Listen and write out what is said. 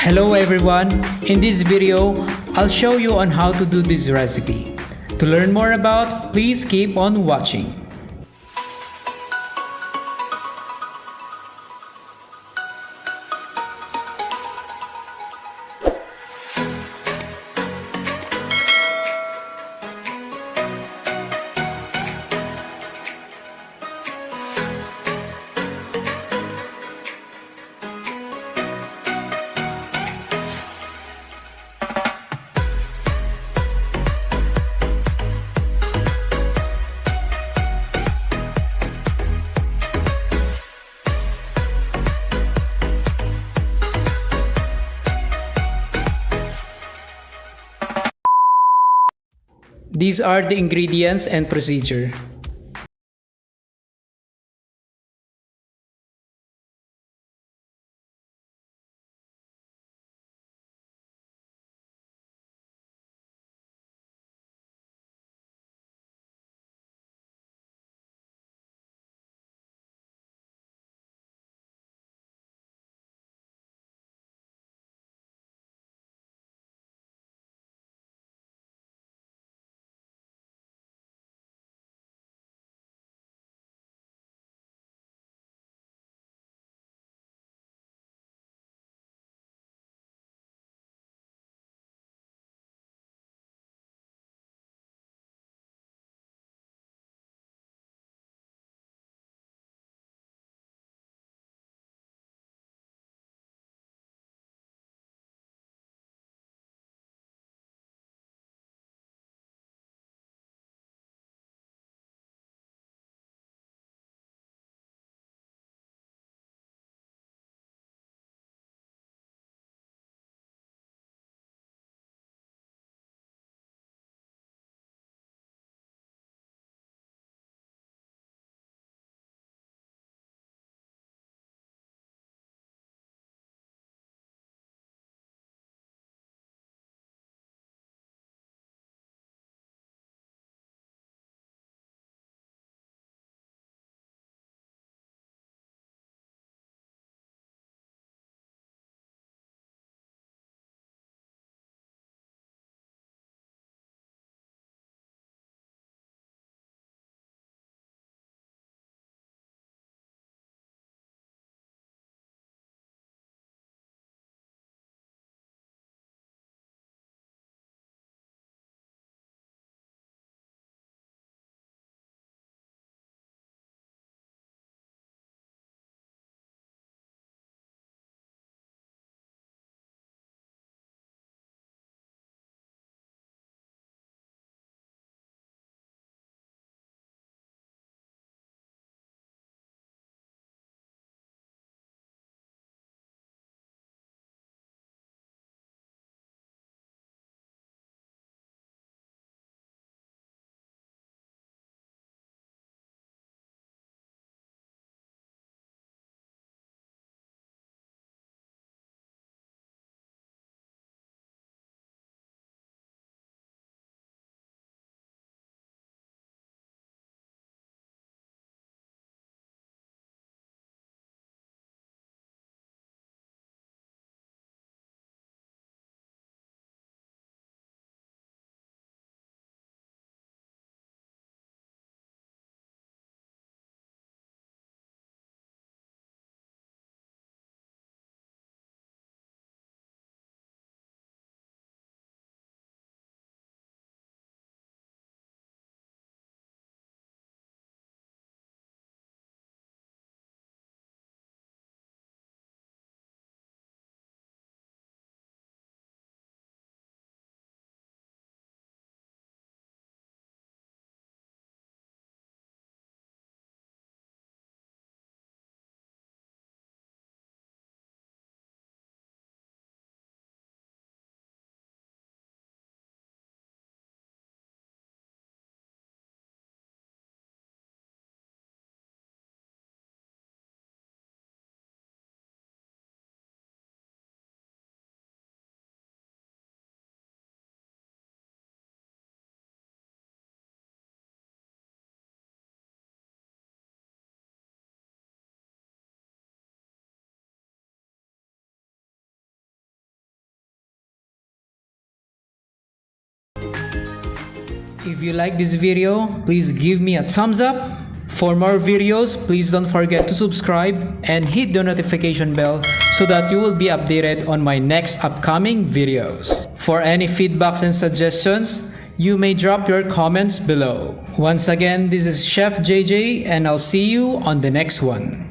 Hello everyone, in this video, I'll show you on how to do this recipe. To learn more about, please keep on watching. These are the ingredients and procedure. If you like this video, please give me a thumbs up. For more videos, please don't forget to subscribe and hit the notification bell so that you will be updated on my next upcoming videos. For any feedbacks and suggestions, you may drop your comments below. Once again, this is Chef JJ and I'll see you on the next one.